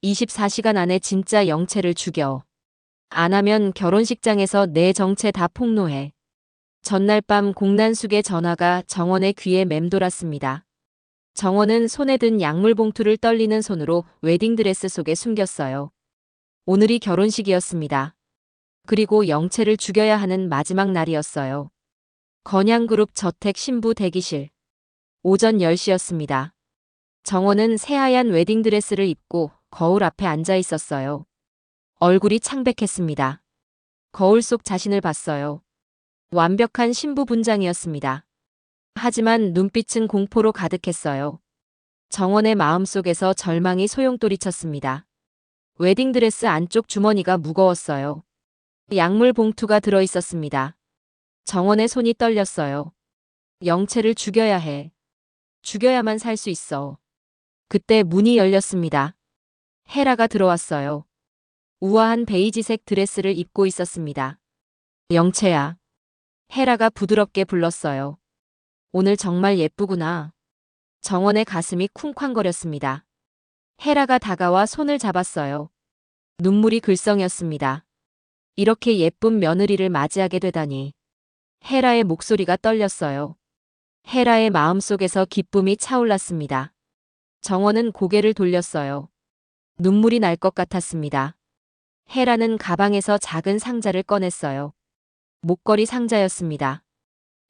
24시간 안에 진짜 영채를 죽여. 안 하면 결혼식장에서 내 정체 다 폭로해. 전날 밤 공난숙의 전화가 정원의 귀에 맴돌았습니다. 정원은 손에 든 약물 봉투를 떨리는 손으로 웨딩드레스 속에 숨겼어요. 오늘이 결혼식이었습니다. 그리고 영채를 죽여야 하는 마지막 날이었어요. 건양그룹 저택 신부 대기실. 오전 10시였습니다. 정원은 새하얀 웨딩드레스를 입고 거울 앞에 앉아 있었어요. 얼굴이 창백했습니다. 거울 속 자신을 봤어요. 완벽한 신부 분장이었습니다. 하지만 눈빛은 공포로 가득했어요. 정원의 마음속에서 절망이 소용돌이쳤습니다. 웨딩드레스 안쪽 주머니가 무거웠어요. 약물 봉투가 들어 있었습니다. 정원의 손이 떨렸어요. 영채를 죽여야 해. 죽여야만 살 수 있어. 그때 문이 열렸습니다. 헤라가 들어왔어요. 우아한 베이지색 드레스를 입고 있었습니다. 영채야. 헤라가 부드럽게 불렀어요. 오늘 정말 예쁘구나. 정원의 가슴이 쿵쾅거렸습니다. 헤라가 다가와 손을 잡았어요. 눈물이 글썽였습니다. 이렇게 예쁜 며느리를 맞이하게 되다니. 헤라의 목소리가 떨렸어요. 헤라의 마음속에서 기쁨이 차올랐습니다. 정원은 고개를 돌렸어요. 눈물이 날 것 같았습니다. 헤라는 가방에서 작은 상자를 꺼냈어요. 목걸이 상자였습니다.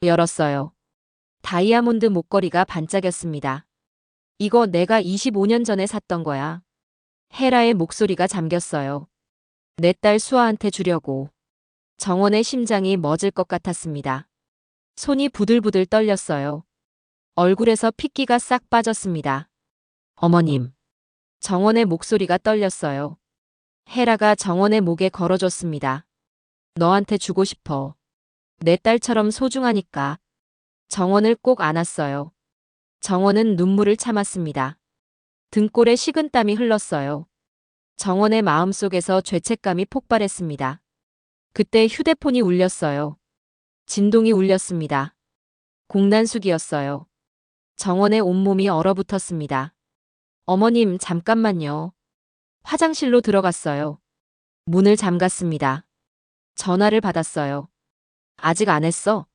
열었어요. 다이아몬드 목걸이가 반짝였습니다. 이거 내가 25년 전에 샀던 거야. 헤라의 목소리가 잠겼어요. 내 딸 수아한테 주려고. 정원의 심장이 멎을 것 같았습니다. 손이 부들부들 떨렸어요. 얼굴에서 핏기가 싹 빠졌습니다. 어머님. 정원의 목소리가 떨렸어요. 헤라가 정원의 목에 걸어줬습니다. 너한테 주고 싶어. 내 딸처럼 소중하니까. 정원을 꼭 안았어요. 정원은 눈물을 참았습니다. 등골에 식은땀이 흘렀어요. 정원의 마음속에서 죄책감이 폭발했습니다. 그때 휴대폰이 울렸어요. 진동이 울렸습니다. 공난숙이었어요. 정원의 온몸이 얼어붙었습니다. 어머님, 잠깐만요. 화장실로 들어갔어요. 문을 잠갔습니다. 전화를 받았어요. 아직 안 했어?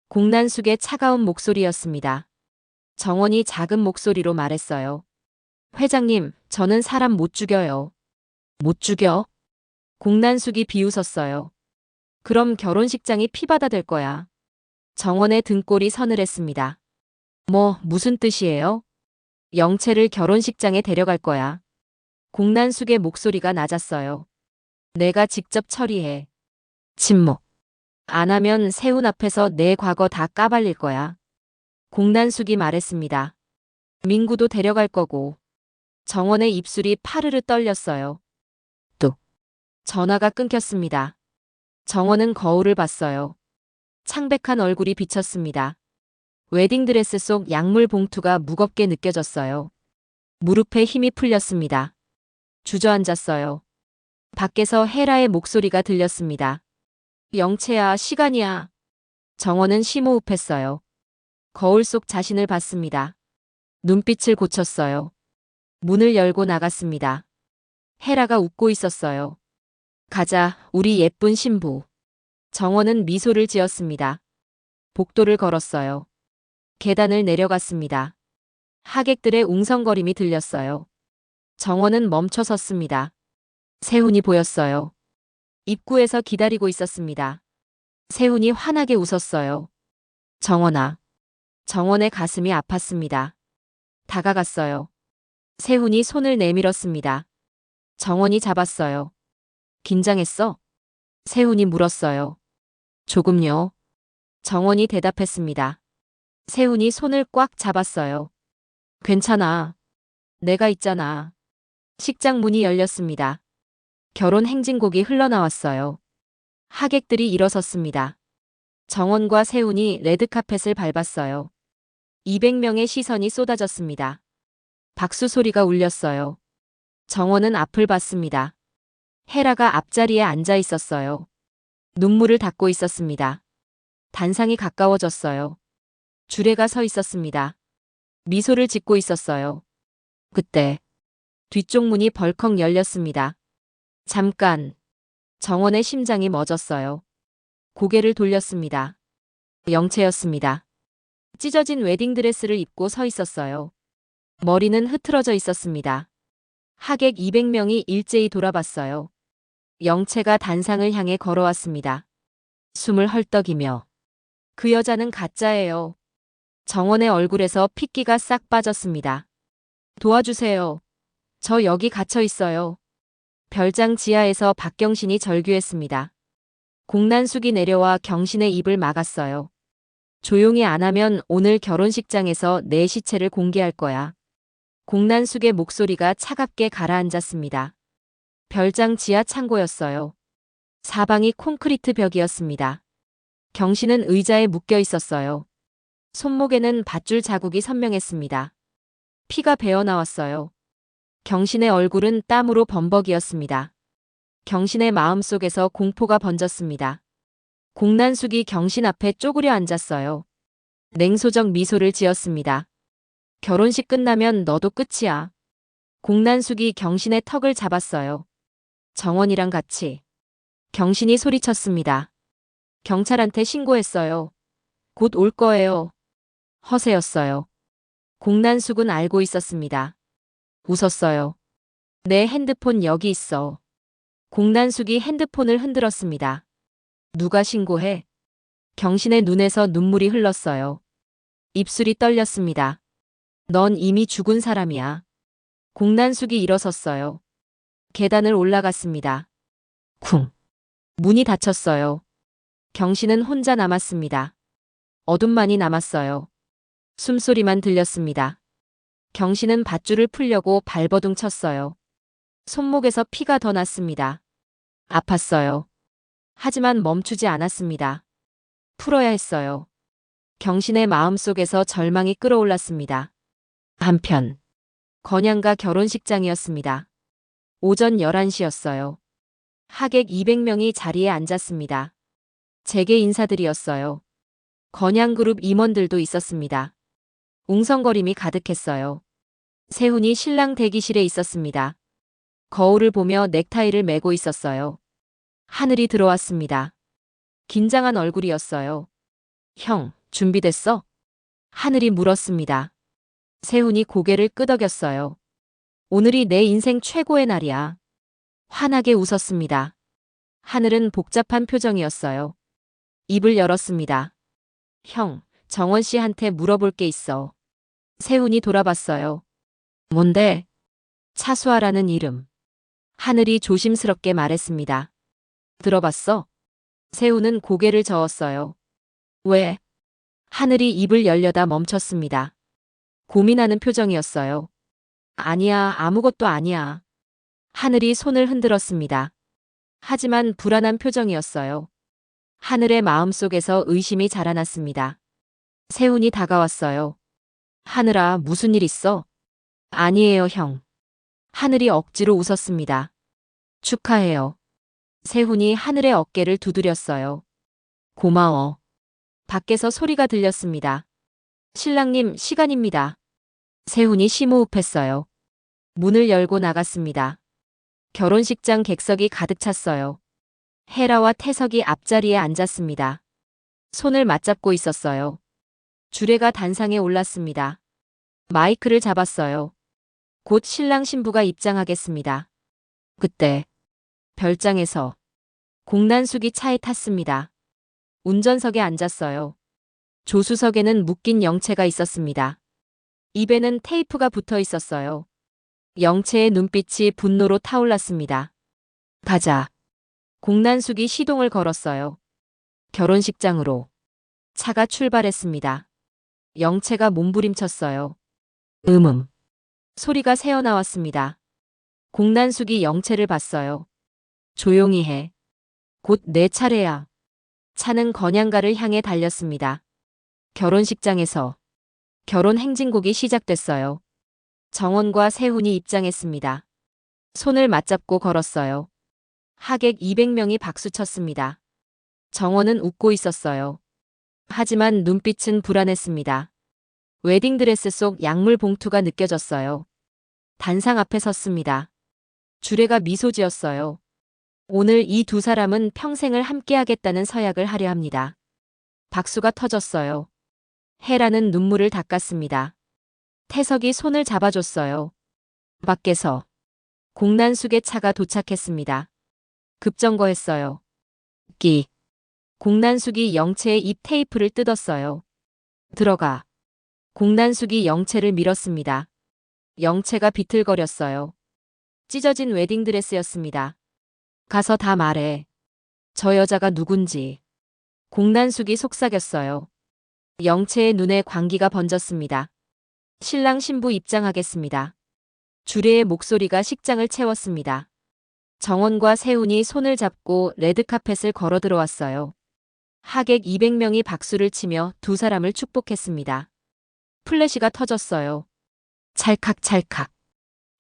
공난숙의 차가운 목소리였습니다. 정원이 작은 목소리로 말했어요. 회장님, 저는 사람 못 죽여요. 못 죽여? 공난숙이 비웃었어요. 그럼 결혼식장이 피바다 될 거야. 정원의 등골이 서늘했습니다. 무슨 뜻이에요? 영채를 결혼식장에 데려갈 거야. 공난숙의 목소리가 낮았어요. 내가 직접 처리해. 침묵. 안 하면 세훈 앞에서 내 과거 다 까발릴 거야. 공난숙이 말했습니다. 민구도 데려갈 거고. 정원의 입술이 파르르 떨렸어요. 뚝. 전화가 끊겼습니다. 정원은 거울을 봤어요. 창백한 얼굴이 비쳤습니다. 웨딩드레스 속 약물 봉투가 무겁게 느껴졌어요. 무릎에 힘이 풀렸습니다. 주저앉았어요. 밖에서 헤라의 목소리가 들렸습니다. 영채야, 시간이야. 정원은 심호흡했어요. 거울 속 자신을 봤습니다. 눈빛을 고쳤어요. 문을 열고 나갔습니다. 헤라가 웃고 있었어요. 가자, 우리 예쁜 신부. 정원은 미소를 지었습니다. 복도를 걸었어요. 계단을 내려갔습니다. 하객들의 웅성거림이 들렸어요. 정원은 멈춰 섰습니다. 세훈이 보였어요. 입구에서 기다리고 있었습니다. 세훈이 환하게 웃었어요. 정원아. 정원의 가슴이 아팠습니다. 다가갔어요. 세훈이 손을 내밀었습니다. 정원이 잡았어요. 긴장했어? 세훈이 물었어요. 조금요. 정원이 대답했습니다. 세훈이 손을 꽉 잡았어요. 괜찮아. 내가 있잖아. 식장 문이 열렸습니다. 결혼 행진곡이 흘러나왔어요. 하객들이 일어섰습니다. 정원과 세훈이 레드카펫을 밟았어요. 200명의 시선이 쏟아졌습니다. 박수 소리가 울렸어요. 정원은 앞을 봤습니다. 헤라가 앞자리에 앉아 있었어요. 눈물을 닦고 있었습니다. 단상이 가까워졌어요. 주례가 서 있었습니다. 미소를 짓고 있었어요. 그때 뒤쪽 문이 벌컥 열렸습니다. 잠깐. 정원의 심장이 멎었어요. 고개를 돌렸습니다. 영채였습니다. 찢어진 웨딩드레스를 입고 서 있었어요. 머리는 흐트러져 있었습니다. 하객 200명이 일제히 돌아봤어요. 영채가 단상을 향해 걸어왔습니다. 숨을 헐떡이며. 그 여자는 가짜예요. 정원의 얼굴에서 핏기가 싹 빠졌습니다. 도와주세요. 저 여기 갇혀 있어요. 별장 지하에서 박경신이 절규했습니다. 공난숙이 내려와 경신의 입을 막았어요. 조용히 안 하면 오늘 결혼식장에서 내 시체를 공개할 거야. 공난숙의 목소리가 차갑게 가라앉았습니다. 별장 지하 창고였어요. 사방이 콘크리트 벽이었습니다. 경신은 의자에 묶여 있었어요. 손목에는 밧줄 자국이 선명했습니다. 피가 배어나왔어요. 경신의 얼굴은 땀으로 범벅이었습니다. 경신의 마음속에서 공포가 번졌습니다. 공난숙이 경신 앞에 쪼그려 앉았어요. 냉소적 미소를 지었습니다. 결혼식 끝나면 너도 끝이야. 공난숙이 경신의 턱을 잡았어요. 정원이랑 같이. 경신이 소리쳤습니다. 경찰한테 신고했어요. 곧 올 거예요. 허세였어요. 공난숙은 알고 있었습니다. 웃었어요. 내 핸드폰 여기 있어. 공난숙이 핸드폰을 흔들었습니다. 누가 신고해? 경신의 눈에서 눈물이 흘렀어요. 입술이 떨렸습니다. 넌 이미 죽은 사람이야. 공난숙이 일어섰어요. 계단을 올라갔습니다. 쿵. 문이 닫혔어요. 경신은 혼자 남았습니다. 어둠만이 남았어요. 숨소리만 들렸습니다. 경신은 밧줄을 풀려고 발버둥 쳤어요. 손목에서 피가 더 났습니다. 아팠어요. 하지만 멈추지 않았습니다. 풀어야 했어요. 경신의 마음속에서 절망이 끌어올랐습니다. 한편 건양가 결혼식장이었습니다. 오전 11시였어요. 하객 200명이 자리에 앉았습니다. 재계 인사들이었어요. 건양그룹 임원들도 있었습니다. 웅성거림이 가득했어요. 세훈이 신랑 대기실에 있었습니다. 거울을 보며 넥타이를 매고 있었어요. 하늘이 들어왔습니다. 긴장한 얼굴이었어요. 형, 준비됐어? 하늘이 물었습니다. 세훈이 고개를 끄덕였어요. 오늘이 내 인생 최고의 날이야. 환하게 웃었습니다. 하늘은 복잡한 표정이었어요. 입을 열었습니다. 형, 정원 씨한테 물어볼 게 있어. 세훈이 돌아봤어요. 뭔데? 차수아라는 이름. 하늘이 조심스럽게 말했습니다. 들어봤어? 세훈은 고개를 저었어요. 왜? 하늘이 입을 열려다 멈췄습니다. 고민하는 표정이었어요. 아니야, 아무것도 아니야. 하늘이 손을 흔들었습니다. 하지만 불안한 표정이었어요. 하늘의 마음속에서 의심이 자라났습니다. 세훈이 다가왔어요. 하늘아, 무슨 일 있어? 아니에요, 형. 하늘이 억지로 웃었습니다. 축하해요. 세훈이 하늘의 어깨를 두드렸어요. 고마워. 밖에서 소리가 들렸습니다. 신랑님, 시간입니다. 세훈이 심호흡했어요. 문을 열고 나갔습니다. 결혼식장 객석이 가득 찼어요. 헤라와 태석이 앞자리에 앉았습니다. 손을 맞잡고 있었어요. 주례가 단상에 올랐습니다. 마이크를 잡았어요. 곧 신랑 신부가 입장하겠습니다. 그때 별장에서 공난숙이 차에 탔습니다. 운전석에 앉았어요. 조수석에는 묶인 영채가 있었습니다. 입에는 테이프가 붙어 있었어요. 영채의 눈빛이 분노로 타올랐습니다. 가자. 공난숙이 시동을 걸었어요. 결혼식장으로. 차가 출발했습니다. 영채가 몸부림쳤어요. 소리가 새어나왔습니다. 공난숙이 영채를 봤어요. 조용히 해. 곧 내 차례야. 차는 건양가를 향해 달렸습니다. 결혼식장에서 결혼 행진곡이 시작됐어요. 정원과 세훈이 입장했습니다. 손을 맞잡고 걸었어요. 하객 200명이 박수쳤습니다. 정원은 웃고 있었어요. 하지만 눈빛은 불안했습니다. 웨딩드레스 속 약물 봉투가 느껴졌어요. 단상 앞에 섰습니다. 주례가 미소 지었어요. 오늘 이 두 사람은 평생을 함께하겠다는 서약을 하려 합니다. 박수가 터졌어요. 헤라는 눈물을 닦았습니다. 태석이 손을 잡아줬어요. 밖에서 공난숙의 차가 도착했습니다. 급정거했어요. 끼. 공난숙이 영채의 입 테이프를 뜯었어요. 들어가. 공난숙이 영채를 밀었습니다. 영채가 비틀거렸어요. 찢어진 웨딩드레스였습니다. 가서 다 말해. 저 여자가 누군지. 공난숙이 속삭였어요. 영채의 눈에 광기가 번졌습니다. 신랑 신부 입장하겠습니다. 주례의 목소리가 식장을 채웠습니다. 정원과 세훈이 손을 잡고 레드카펫을 걸어 들어왔어요. 하객 200명이 박수를 치며 두 사람을 축복했습니다. 플래시가 터졌어요. 찰칵찰칵.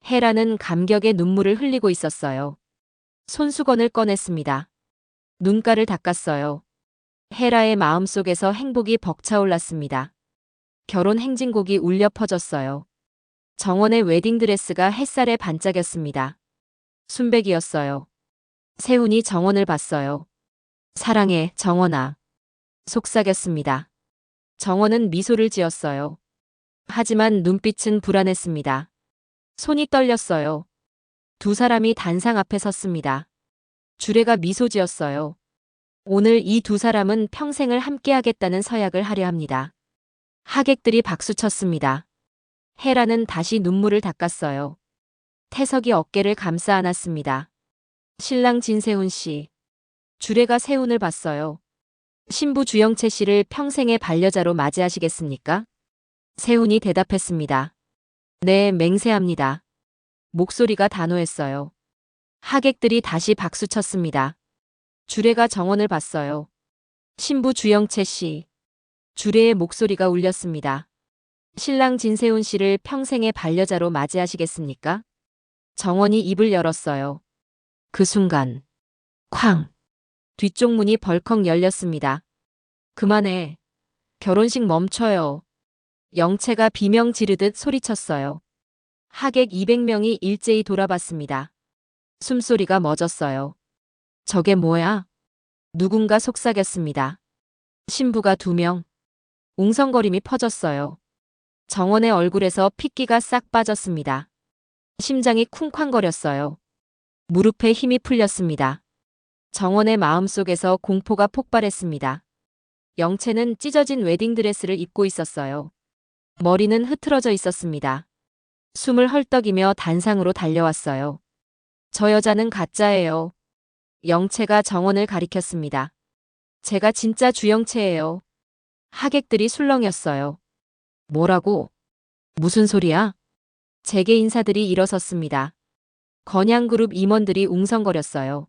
헤라는 감격의 눈물을 흘리고 있었어요. 손수건을 꺼냈습니다. 눈가를 닦았어요. 헤라의 마음속에서 행복이 벅차올랐습니다. 결혼 행진곡이 울려 퍼졌어요. 정원의 웨딩드레스가 햇살에 반짝였습니다. 순백이었어요. 세훈이 정원을 봤어요. 사랑해, 정원아. 속삭였습니다. 정원은 미소를 지었어요. 하지만 눈빛은 불안했습니다. 손이 떨렸어요. 두 사람이 단상 앞에 섰습니다. 주례가 미소 지었어요. 오늘 이 두 사람은 평생을 함께하겠다는 서약을 하려 합니다. 하객들이 박수쳤습니다. 헤라는 다시 눈물을 닦았어요. 태석이 어깨를 감싸 안았습니다. 신랑 진세훈 씨. 주례가 세훈을 봤어요. 신부 주영채 씨를 평생의 반려자로 맞이하시겠습니까? 세훈이 대답했습니다. 네, 맹세합니다. 목소리가 단호했어요. 하객들이 다시 박수쳤습니다. 주례가 정원을 봤어요. 신부 주영채 씨. 주례의 목소리가 울렸습니다. 신랑 진세훈 씨를 평생의 반려자로 맞이하시겠습니까? 정원이 입을 열었어요. 그 순간 쾅! 뒤쪽 문이 벌컥 열렸습니다. 그만해. 결혼식 멈춰요. 영채가 비명 지르듯 소리쳤어요. 하객 200명이 일제히 돌아봤습니다. 숨소리가 멎었어요. 저게 뭐야? 누군가 속삭였습니다. 신부가 2명. 웅성거림이 퍼졌어요. 정원의 얼굴에서 핏기가 싹 빠졌습니다. 심장이 쿵쾅거렸어요. 무릎에 힘이 풀렸습니다. 정원의 마음속에서 공포가 폭발했습니다. 영채는 찢어진 웨딩드레스를 입고 있었어요. 머리는 흐트러져 있었습니다. 숨을 헐떡이며 단상으로 달려왔어요. 저 여자는 가짜예요. 영채가 정원을 가리켰습니다. 제가 진짜 주영채예요. 하객들이 술렁였어요. 뭐라고? 무슨 소리야? 재계 인사들이 일어섰습니다. 건양그룹 임원들이 웅성거렸어요.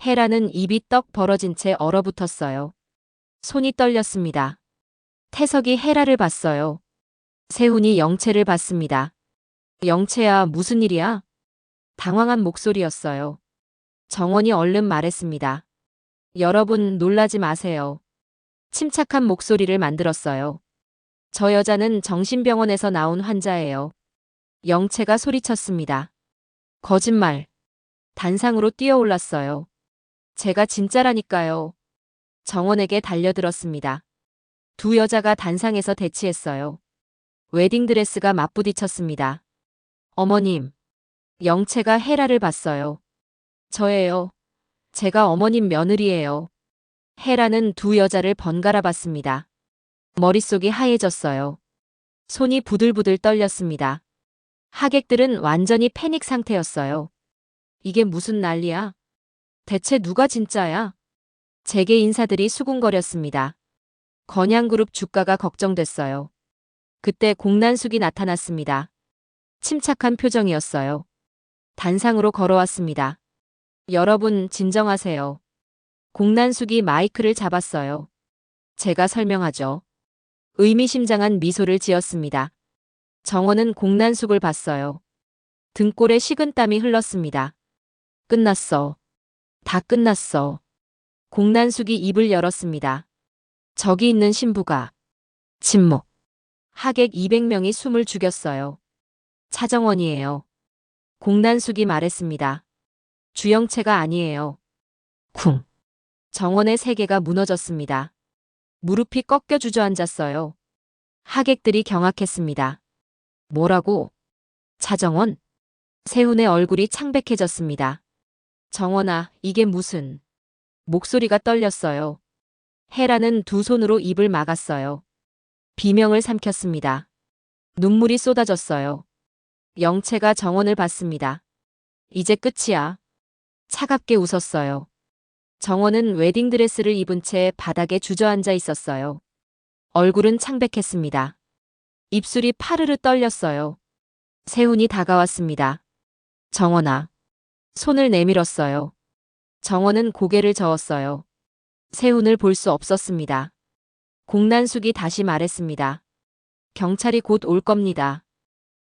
헤라는 입이 떡 벌어진 채 얼어붙었어요. 손이 떨렸습니다. 태석이 헤라를 봤어요. 세훈이 영채를 봤습니다. 영채야, 무슨 일이야? 당황한 목소리였어요. 정원이 얼른 말했습니다. 여러분, 놀라지 마세요. 침착한 목소리를 만들었어요. 저 여자는 정신병원에서 나온 환자예요. 영채가 소리쳤습니다. 거짓말. 단상으로 뛰어올랐어요. 제가 진짜라니까요. 정원에게 달려들었습니다. 두 여자가 단상에서 대치했어요. 웨딩드레스가 맞부딪혔습니다. 어머님. 영채가 헤라를 봤어요. 저예요. 제가 어머님 며느리예요. 헤라는 두 여자를 번갈아 봤습니다. 머릿속이 하얘졌어요. 손이 부들부들 떨렸습니다. 하객들은 완전히 패닉 상태였어요. 이게 무슨 난리야? 대체 누가 진짜야? 재계 인사들이 수군거렸습니다. 건양그룹 주가가 걱정됐어요. 그때 공난숙이 나타났습니다. 침착한 표정이었어요. 단상으로 걸어왔습니다. 여러분, 진정하세요. 공난숙이 마이크를 잡았어요. 제가 설명하죠. 의미심장한 미소를 지었습니다. 정원은 공난숙을 봤어요. 등골에 식은땀이 흘렀습니다. 끝났어. 다 끝났어. 공난숙이 입을 열었습니다. 저기 있는 신부가. 침묵. 하객 200명이 숨을 죽였어요. 차정원이에요. 공난숙이 말했습니다. 주영채가 아니에요. 쿵. 정원의 세계가 무너졌습니다. 무릎이 꺾여 주저앉았어요. 하객들이 경악했습니다. 뭐라고? 차정원? 세훈의 얼굴이 창백해졌습니다. 정원아, 이게 무슨... 목소리가 떨렸어요. 헤라는 두 손으로 입을 막았어요. 비명을 삼켰습니다. 눈물이 쏟아졌어요. 영채가 정원을 봤습니다. 이제 끝이야. 차갑게 웃었어요. 정원은 웨딩드레스를 입은 채 바닥에 주저앉아 있었어요. 얼굴은 창백했습니다. 입술이 파르르 떨렸어요. 세훈이 다가왔습니다. 정원아. 손을 내밀었어요. 정원은 고개를 저었어요. 세훈을 볼 수 없었습니다. 공난숙이 다시 말했습니다. 경찰이 곧 올 겁니다.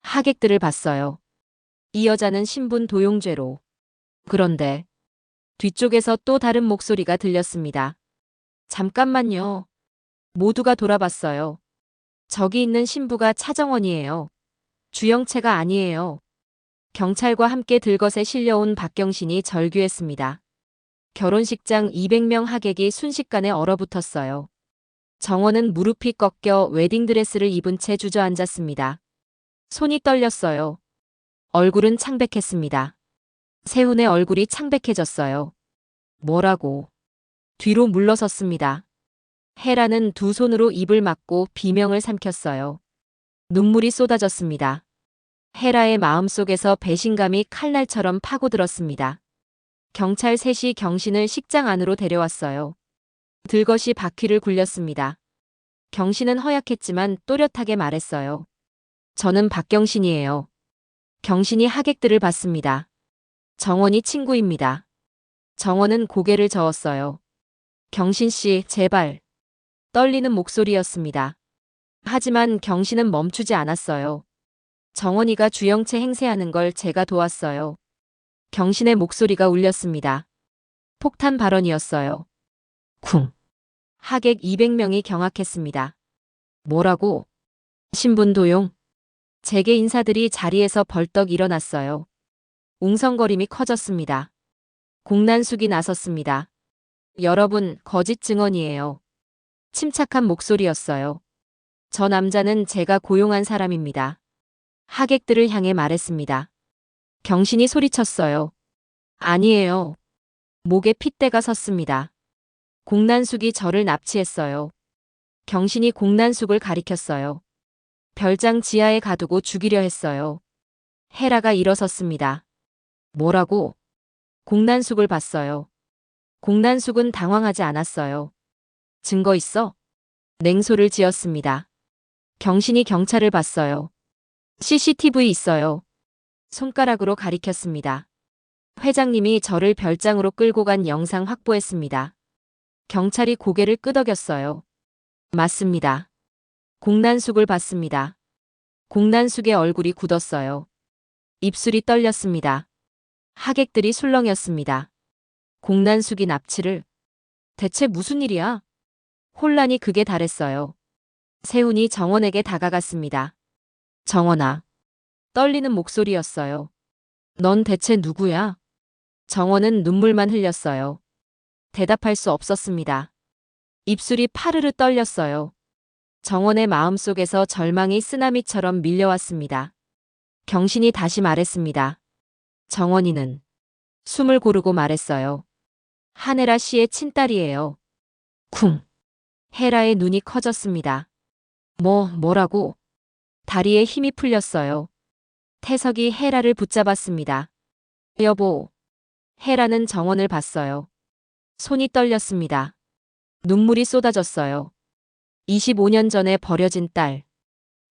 하객들을 봤어요. 이 여자는 신분 도용죄로. 그런데 뒤쪽에서 또 다른 목소리가 들렸습니다. 잠깐만요. 모두가 돌아봤어요. 저기 있는 신부가 차정원이에요. 주영채가 아니에요. 경찰과 함께 들것에 실려온 박경신이 절규했습니다. 결혼식장 200명 하객이 순식간에 얼어붙었어요. 정원은 무릎이 꺾여 웨딩드레스를 입은 채 주저앉았습니다. 손이 떨렸어요. 얼굴은 창백했습니다. 세훈의 얼굴이 창백해졌어요. 뭐라고? 뒤로 물러섰습니다. 헤라는 두 손으로 입을 막고 비명을 삼켰어요. 눈물이 쏟아졌습니다. 헤라의 마음속에서 배신감이 칼날처럼 파고들었습니다. 경찰 셋이 경신을 식장 안으로 데려왔어요. 들것이 바퀴를 굴렸습니다. 경신은 허약했지만 또렷하게 말했어요. 저는 박경신이에요. 경신이 하객들을 봤습니다. 정원이 친구입니다. 정원은 고개를 저었어요. 경신 씨, 제발. 떨리는 목소리였습니다. 하지만 경신은 멈추지 않았어요. 정원이가 주영채 행세하는 걸 제가 도왔어요. 경신의 목소리가 울렸습니다. 폭탄 발언이었어요. 쿵. 하객 200명이 경악했습니다. 뭐라고? 신분 도용? 재계 인사들이 자리에서 벌떡 일어났어요. 웅성거림이 커졌습니다. 공난숙이 나섰습니다. 여러분, 거짓 증언이에요. 침착한 목소리였어요. 저 남자는 제가 고용한 사람입니다. 하객들을 향해 말했습니다. 경신이 소리쳤어요. 아니에요. 목에 핏대가 섰습니다. 공난숙이 저를 납치했어요. 경신이 공난숙을 가리켰어요. 별장 지하에 가두고 죽이려 했어요. 헤라가 일어섰습니다. 뭐라고? 공난숙을 봤어요. 공난숙은 당황하지 않았어요. 증거 있어? 냉소를 지었습니다. 경신이 경찰을 봤어요. CCTV 있어요. 손가락으로 가리켰습니다. 회장님이 저를 별장으로 끌고 간 영상 확보했습니다. 경찰이 고개를 끄덕였어요. 맞습니다. 공난숙을 봤습니다. 공난숙의 얼굴이 굳었어요. 입술이 떨렸습니다. 하객들이 술렁였습니다. 공난숙이 납치를? 대체 무슨 일이야? 혼란이 극에 달했어요. 세훈이 정원에게 다가갔습니다. 정원아. 떨리는 목소리였어요. 넌 대체 누구야? 정원은 눈물만 흘렸어요. 대답할 수 없었습니다. 입술이 파르르 떨렸어요. 정원의 마음속에서 절망이 쓰나미처럼 밀려왔습니다. 경신이 다시 말했습니다. 정원이는 숨을 고르고 말했어요. 한혜라 씨의 친딸이에요. 쿵. 헤라의 눈이 커졌습니다. 뭐라고? 다리에 힘이 풀렸어요. 태석이 헤라를 붙잡았습니다. 여보. 헤라는 정원을 봤어요. 손이 떨렸습니다. 눈물이 쏟아졌어요. 25년 전에 버려진 딸.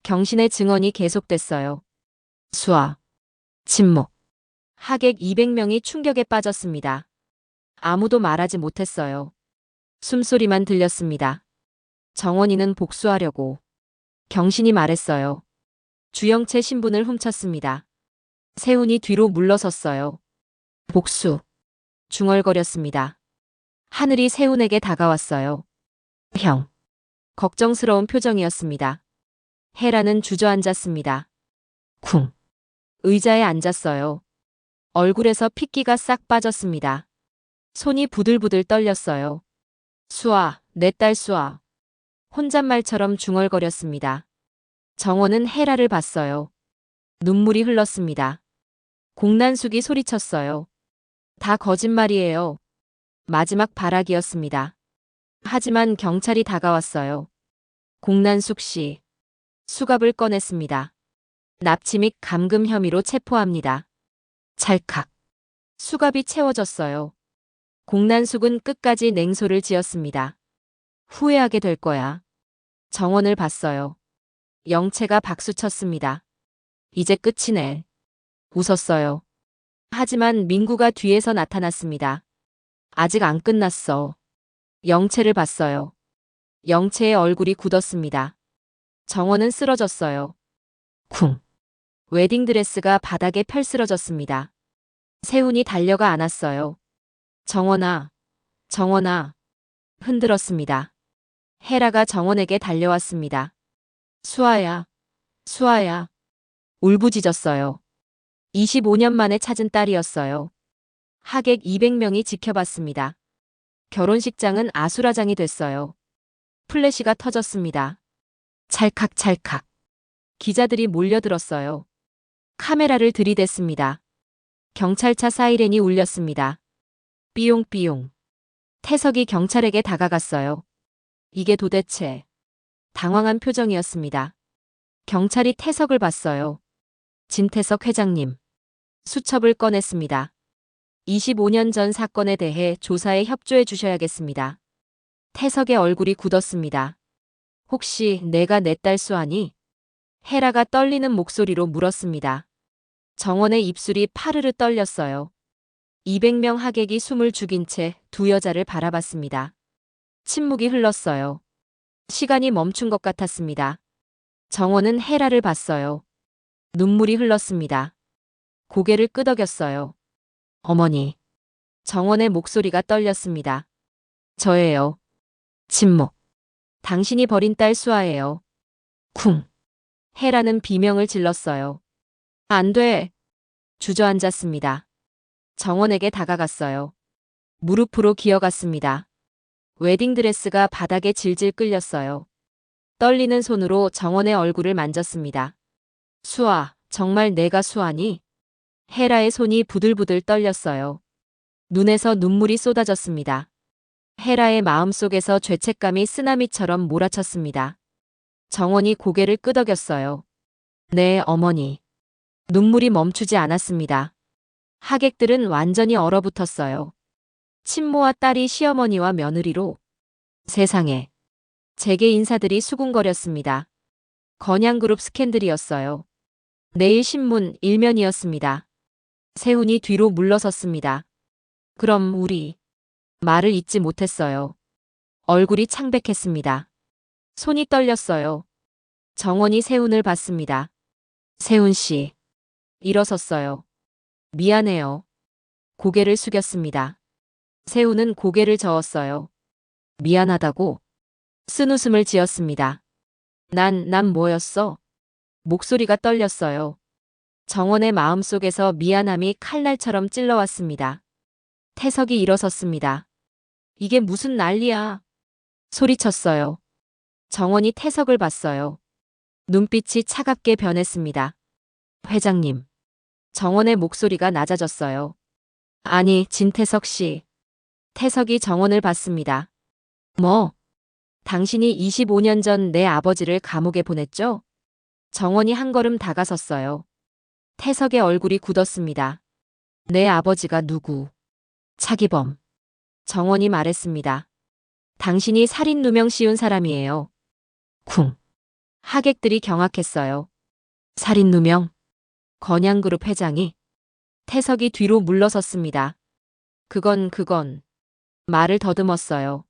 경신의 증언이 계속됐어요. 수아. 침묵. 하객 200명이 충격에 빠졌습니다. 아무도 말하지 못했어요. 숨소리만 들렸습니다. 정원이는 복수하려고. 경신이 말했어요. 주영채 신분을 훔쳤습니다. 세훈이 뒤로 물러섰어요. 복수. 중얼거렸습니다. 하늘이 세훈에게 다가왔어요. 형. 걱정스러운 표정이었습니다. 헤라는 주저앉았습니다. 쿵. 의자에 앉았어요. 얼굴에서 핏기가 싹 빠졌습니다. 손이 부들부들 떨렸어요. 수아, 내 딸 수아. 혼잣말처럼 중얼거렸습니다. 정원은 헤라를 봤어요. 눈물이 흘렀습니다. 공난숙이 소리쳤어요. 다 거짓말이에요. 마지막 발악이었습니다. 하지만 경찰이 다가왔어요. 공난숙 씨. 수갑을 꺼냈습니다. 납치 및 감금 혐의로 체포합니다. 찰칵. 수갑이 채워졌어요. 공난숙은 끝까지 냉소를 지었습니다. 후회하게 될 거야. 정원을 봤어요. 영채가 박수쳤습니다. 이제 끝이네. 웃었어요. 하지만 민구가 뒤에서 나타났습니다. 아직 안 끝났어. 영채를 봤어요. 영채의 얼굴이 굳었습니다. 정원은 쓰러졌어요. 쿵. 웨딩드레스가 바닥에 펼스러졌습니다. 세훈이 달려가 안았어요. 정원아, 정원아. 흔들었습니다. 헤라가 정원에게 달려왔습니다. 수아야, 수아야. 울부짖었어요. 25년 만에 찾은 딸이었어요. 하객 200명이 지켜봤습니다. 결혼식장은 아수라장이 됐어요. 플래시가 터졌습니다. 찰칵찰칵. 기자들이 몰려들었어요. 카메라를 들이댔습니다. 경찰차 사이렌이 울렸습니다. 삐용삐용. 태석이 경찰에게 다가갔어요. 이게 도대체. 당황한 표정이었습니다. 경찰이 태석을 봤어요. 진태석 회장님. 수첩을 꺼냈습니다. 25년 전 사건에 대해 조사에 협조해 주셔야겠습니다. 태석의 얼굴이 굳었습니다. 혹시 내가 내 딸 수아니? 헤라가 떨리는 목소리로 물었습니다. 정원의 입술이 파르르 떨렸어요. 200명 하객이 숨을 죽인 채 두 여자를 바라봤습니다. 침묵이 흘렀어요. 시간이 멈춘 것 같았습니다. 정원은 헤라를 봤어요. 눈물이 흘렀습니다. 고개를 끄덕였어요. 어머니. 정원의 목소리가 떨렸습니다. 저예요. 침묵. 당신이 버린 딸 수아예요. 쿵. 헤라는 비명을 질렀어요. 안 돼. 주저앉았습니다. 정원에게 다가갔어요. 무릎으로 기어갔습니다. 웨딩드레스가 바닥에 질질 끌렸어요. 떨리는 손으로 정원의 얼굴을 만졌습니다. 수아, 정말 내가 수아니? 헤라의 손이 부들부들 떨렸어요. 눈에서 눈물이 쏟아졌습니다. 헤라의 마음속에서 죄책감이 쓰나미처럼 몰아쳤습니다. 정원이 고개를 끄덕였어요. 네, 어머니. 눈물이 멈추지 않았습니다. 하객들은 완전히 얼어붙었어요. 친모와 딸이 시어머니와 며느리로. 세상에. 재계 인사들이 수군거렸습니다. 건양그룹 스캔들이었어요. 내일 신문 일면이었습니다. 세훈이 뒤로 물러섰습니다. 그럼 우리. 말을 잇지 못했어요. 얼굴이 창백했습니다. 손이 떨렸어요. 정원이 세훈을 봤습니다. 세훈 씨. 일어섰어요. 미안해요. 고개를 숙였습니다. 세훈은 고개를 저었어요. 미안하다고? 쓴웃음을 지었습니다. 난 뭐였어? 목소리가 떨렸어요. 정원의 마음속에서 미안함이 칼날처럼 찔러왔습니다. 태석이 일어섰습니다. 이게 무슨 난리야? 소리쳤어요. 정원이 태석을 봤어요. 눈빛이 차갑게 변했습니다. 회장님. 정원의 목소리가 낮아졌어요. 아니, 진태석 씨. 태석이 정원을 봤습니다. 뭐? 당신이 25년 전 내 아버지를 감옥에 보냈죠? 정원이 한 걸음 다가섰어요. 태석의 얼굴이 굳었습니다. 내 아버지가 누구? 차기범. 정원이 말했습니다. 당신이 살인 누명 씌운 사람이에요. 쿵. 하객들이 경악했어요. 살인 누명? 건양그룹 회장이? 태석이 뒤로 물러섰습니다. 그건. 말을 더듬었어요.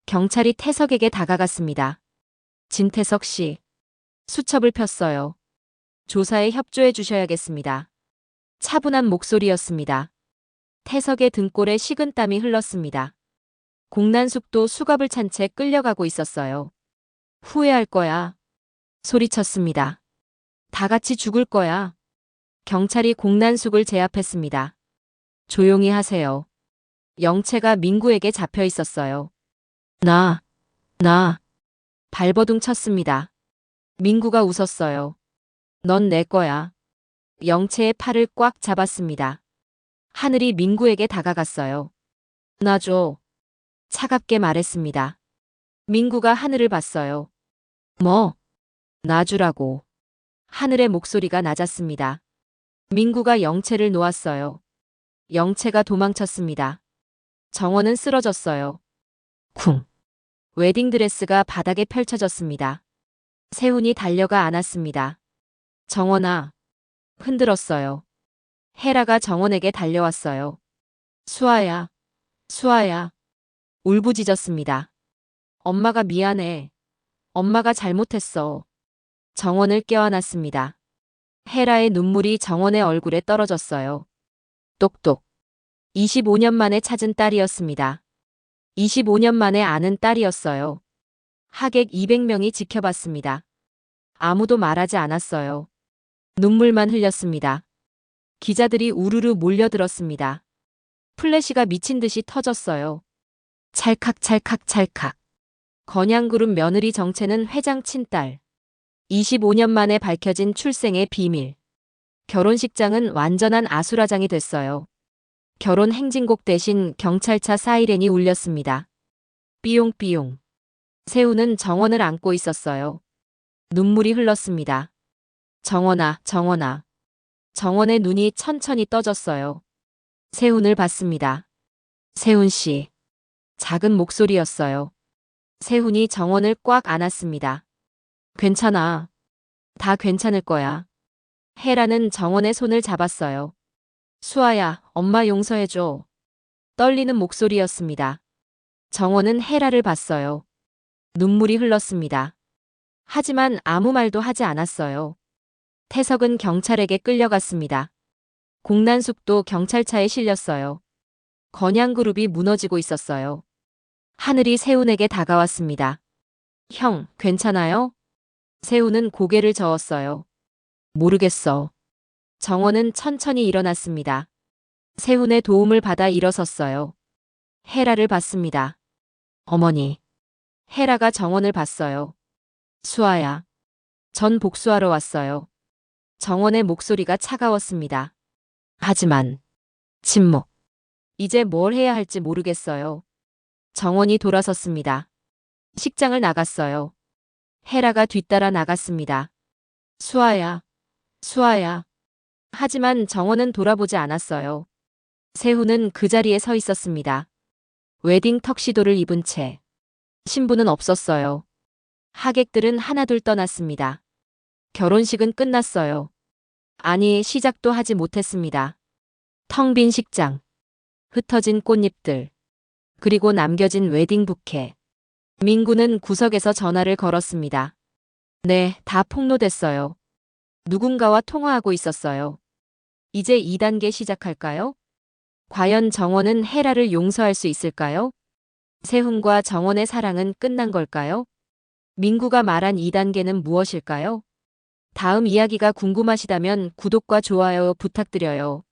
경찰이 태석에게 다가갔습니다. 진태석 씨. 수첩을 폈어요. 조사에 협조해 주셔야겠습니다. 차분한 목소리였습니다. 태석의 등골에 식은땀이 흘렀습니다. 공난숙도 수갑을 찬 채 끌려가고 있었어요. 후회할 거야. 소리쳤습니다. 다 같이 죽을 거야. 경찰이 공난숙을 제압했습니다. 조용히 하세요. 영채가 민구에게 잡혀 있었어요. 나 발버둥 쳤습니다. 민구가 웃었어요. 넌 내 거야. 영채의 팔을 꽉 잡았습니다. 하늘이 민구에게 다가갔어요. 놔줘. 차갑게 말했습니다. 민구가 하늘을 봤어요. 뭐? 놔주라고. 하늘의 목소리가 낮았습니다. 민구가 영채를 놓았어요. 영채가 도망쳤습니다. 정원은 쓰러졌어요. 쿵. 웨딩드레스가 바닥에 펼쳐졌습니다. 세훈이 달려가 안았습니다. 정원아. 흔들었어요. 헤라가 정원에게 달려왔어요. 수아야. 수아야. 울부짖었습니다. 엄마가 미안해. 엄마가 잘못했어. 정원을 껴안았습니다. 헤라의 눈물이 정원의 얼굴에 떨어졌어요. 똑똑. 25년 만에 찾은 딸이었습니다. 25년 만에 아는 딸이었어요. 하객 200명이 지켜봤습니다. 아무도 말하지 않았어요. 눈물만 흘렸습니다. 기자들이 우르르 몰려들었습니다. 플래시가 미친 듯이 터졌어요. 찰칵찰칵찰칵. 건양그룹 며느리 정체는 회장 친딸. 25년 만에 밝혀진 출생의 비밀. 결혼식장은 완전한 아수라장이 됐어요. 결혼 행진곡 대신 경찰차 사이렌이 울렸습니다. 삐용삐용. 세훈은 정원을 안고 있었어요. 눈물이 흘렀습니다. 정원아, 정원아. 정원의 눈이 천천히 떠졌어요. 세훈을 봤습니다. 세훈 씨. 작은 목소리였어요. 세훈이 정원을 꽉 안았습니다. 괜찮아. 다 괜찮을 거야. 헤라는 정원의 손을 잡았어요. 수아야, 엄마 용서해줘. 떨리는 목소리였습니다. 정원은 헤라를 봤어요. 눈물이 흘렀습니다. 하지만 아무 말도 하지 않았어요. 태석은 경찰에게 끌려갔습니다. 공난숙도 경찰차에 실렸어요. 건양그룹이 무너지고 있었어요. 하늘이 세훈에게 다가왔습니다. 형, 괜찮아요? 세훈은 고개를 저었어요. 모르겠어. 정원은 천천히 일어났습니다. 세훈의 도움을 받아 일어섰어요. 헤라를 봤습니다. 어머니. 헤라가 정원을 봤어요. 수아야. 전 복수하러 왔어요. 정원의 목소리가 차가웠습니다. 하지만 침묵. 이제 뭘 해야 할지 모르겠어요. 정원이 돌아섰습니다. 식장을 나갔어요. 헤라가 뒤따라 나갔습니다. 수아야. 수아야. 하지만 정원은 돌아보지 않았어요. 세훈은 그 자리에 서 있었습니다. 웨딩 턱시도를 입은 채. 신부는 없었어요. 하객들은 하나둘 떠났습니다. 결혼식은 끝났어요. 아니, 시작도 하지 못했습니다. 텅 빈 식장. 흩어진 꽃잎들. 그리고 남겨진 웨딩 부케. 민구는 구석에서 전화를 걸었습니다. 네, 다 폭로됐어요. 누군가와 통화하고 있었어요. 이제 2단계 시작할까요? 과연 정원은 헤라를 용서할 수 있을까요? 세훈과 정원의 사랑은 끝난 걸까요? 민구가 말한 2단계는 무엇일까요? 다음 이야기가 궁금하시다면 구독과 좋아요 부탁드려요.